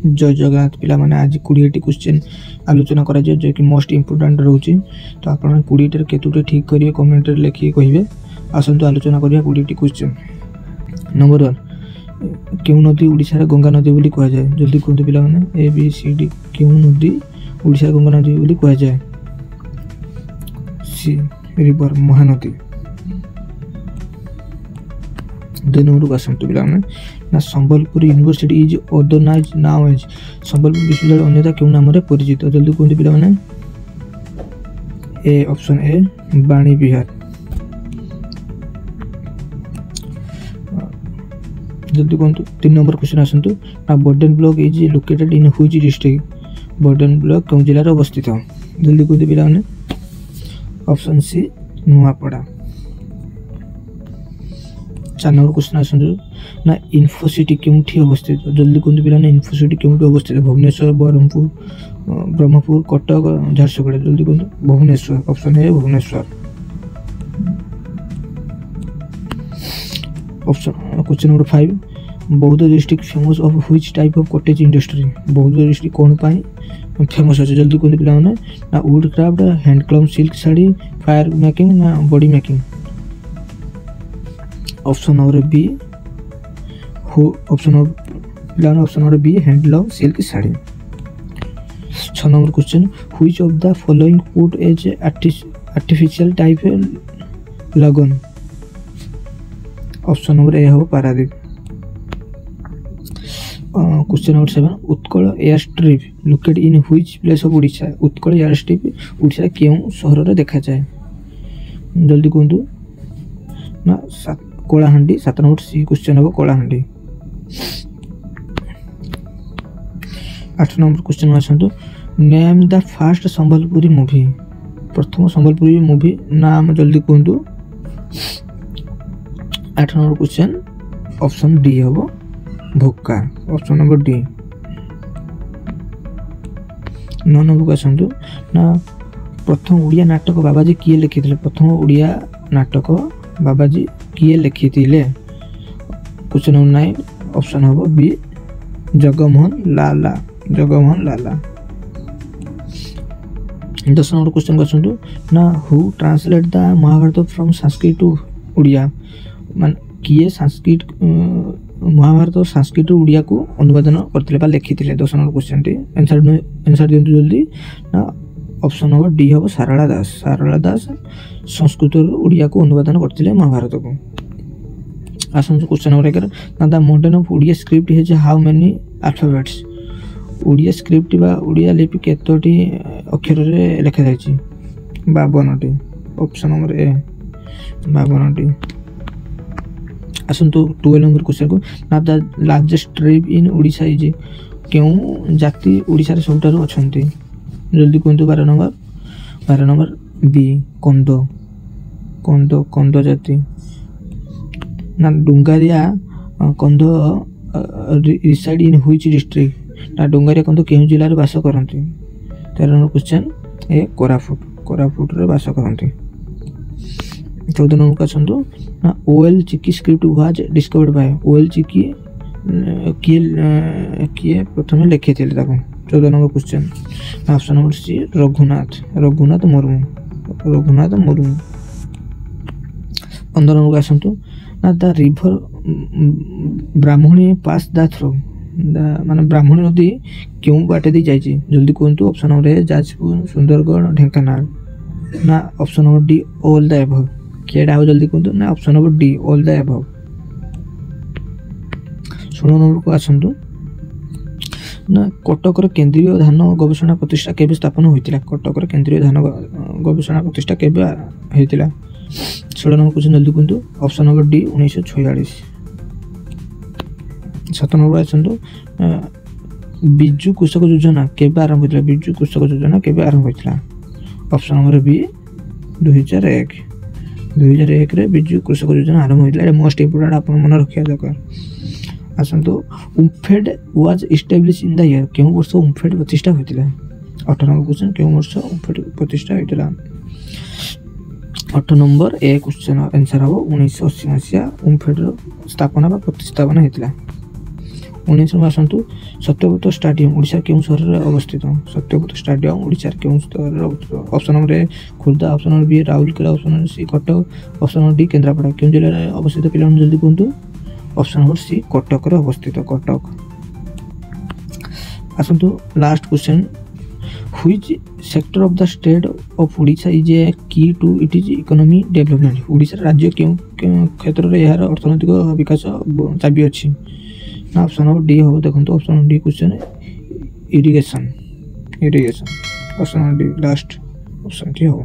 जय जगन्नाथ पिला माने आज 20टी क्वेश्चन आलोचना करा जे जो कि मोस्ट इंपोर्टेंट रहउची। तो आपण 20टी केतुटे ठीक करिए कमेंट रे लिखि कहिबे। आसंतु आलोचना करिया 20टी क्वेश्चन। नंबर 1 केउ नदी ओडिसा रे गंगा नदी बोली कह जाय। जल्दी कहंतु पिला माने ए बी सी डी केउ नदी ओडिसा रे गंगा नदी बोली कह जाय। सी रिवर महानदी। 2 नंबर को आसंतु पिला माने ना Sambalpur university is organized now as. Sambalpur विश्वविद्यालय अन्यथा केउ नाम रे परिचित। जल्दी कहंतु पिला माने ए ऑप्शन ए बाणी विहार। जल्दी कहंतु 3 नंबर क्वेश्चन आसंतु ना Boden block is located in which district. Boden block केउ जिल्ला रे अवस्थित। जल्दी कहंतु पिला माने option C Nuapada. 4 number question आसंतु ना इन्फोसिटी केउठी अवस्थित। जल्दी कहंतु पिला माने इन्फोसिटी केउठी अवस्थित। भुवनेश्वर बरहमपुर ब्रह्मपुर कटक झारसुगुड़ा। जल्दी कहंतु Bhubaneswar. Option A Bhubaneswar. Option question number 5 Boudh district famous of which type of cottage industry. Boudh district कोन पाई फेमस अछि। जल्दी कहंतु पिला माने ना wood craft handloom silk sari fire making ना body making. Option number B option number B handloom silk sari. 6 number question which of the following port is artificial type लगन। ऑप्शन नंबर ए हो Paradip. Question number 7 Utkal air strip located in which place of Odisha. Utkal air strip Odisha केउ शहर रे देखा जाए। जल्दी कहंतु ना कोलाहांडी। 7 नंबर सी क्वेश्चन हो कोलाहांडी। 8 नंबर क्वेश्चन आसंतु name the first Sambalpuri movie. प्रथम संबलपुरी मूवी नाम जल्दी कहंतु। 8 नंबर क्वेश्चन ऑप्शन डी हो Bhukha. Option number D. 9 number को आसंतु ना प्रथम ओडिया नाटक बाबाजी किए लिखिथिले। प्रथम ओडिया नाटक बाबाजी किए लिखिथिले। क्वेश्चन नंबर 9 ऑप्शन हो B Jagmohan Lala. Jagmohan Lala. 10 number question को आसंतु ना who translate the Mahabharata from Sanskrit to Odia. मान किए संस्कृत महाभारत संस्कृत ओडिया को अनुवादन करथिले बा लिखिथिले। 10 नंबर क्वेश्चन टी आंसर दियंतु जल्दी ना ऑप्शन नंबर डी हो सारला दास। सारला दास संस्कृत ओडिया को अनुवादन करथिले महाभारत को। आसंतु क्वेश्चन नंबर 11 ना the modern of Odia script has how many alphabets. Odia script बा ओडिया लिपि केतोटी अक्षर रे लिखा जायछि। 52टी। ऑप्शन नंबर ए 52टी। आसंतु 12 नंबर क्वेश्चन को ना the largest tribe in Odisha is केउ जाति ओडिसा रे सबटारो अछंती। जल्दी कहंतु 12 नंबर बी कंदो। कंदो कंदो जाति ना डुंगारिया कंदो रिसाइड इन व्हिच डिस्ट्रिक्ट। ना डुंगारिया कंदो केउ जिल्ला रे वास करंती। 13 number question A Koraput. Koraput रे वास करंती। 14 नंबर का आसंतु ना Ol Chiki script was discovered by. Ol Chiki किए प्रथम लिखिथिले ताको। 14 number question option number C Raghunath. Raghunath Murmu. Raghunath Murmu. 15 number का आसंतु ना the river Brahmani pass the through. माने ब्राह्मणी नदी केउ बाटे दी जायछि। जल्दी कहंतु option number A Jajpur Sundargarh Dhenkanal. ना option number D all the above. केडा हो जल्दी कहंतु ना option number D all the above. 16 number को आसंतु ना कटक केंद्रीय धान गवेषणा प्रतिष्ठा केबे स्थापन होइतिला। कटक केंद्रीय धान गवेषणा प्रतिष्ठा केबे होइतिला। 16 नंबर क्वेश्चन जल्दी कहंतु ऑप्शन नंबर डी 1946। 7 नंबर आसंतु बिजु कृषक योजना केबे आरंभ होइतिला। बिजु कृषक योजना केबे आरंभ होइतिला। Option number B 2001। 2001 रे बिजु कृषक योजना आरंभ होइतिला। ए मोस्ट इंपोर्टेंट आपन मन रखिया दरकार। आसंतु OMFED was establish in the year. केउ वर्ष उम्फेड प्रतिष्ठा होइतिला। 8 नंबर क्वेश्चन केउ वर्ष उम्फेड प्रतिष्ठा होइतिला। 8 नंबर ए क्वेश्चन आंसर हो 1980 मसिया उम्फेड स्थापना बा प्रतिस्थापना हेतिला। 19 नंबर आसतु सत्यव्रत स्टाडियम ओडिशा केउं सहर रे अवस्थित सत्यव्रत स्टाडियम ओडिशा केउं सहर रे अवस्थित option number A Khurda option number B Rourkela option number C Cuttack option number D Kendrapara केउं जिल्ला रे अवस्थित पिला जल्दी कहतु ऑप्शन नंबर सी कटक रे अवस्थित कटक आसतु last question which sector of the state of Odisha is a key to it is economy development Odisha राज्य केउं क्षेत्र रे यार अर्थनैतिक विकास चाबी अछि ना ऑप्शन नंबर डी हो देखो option number D question irrigation option number D last option T हो।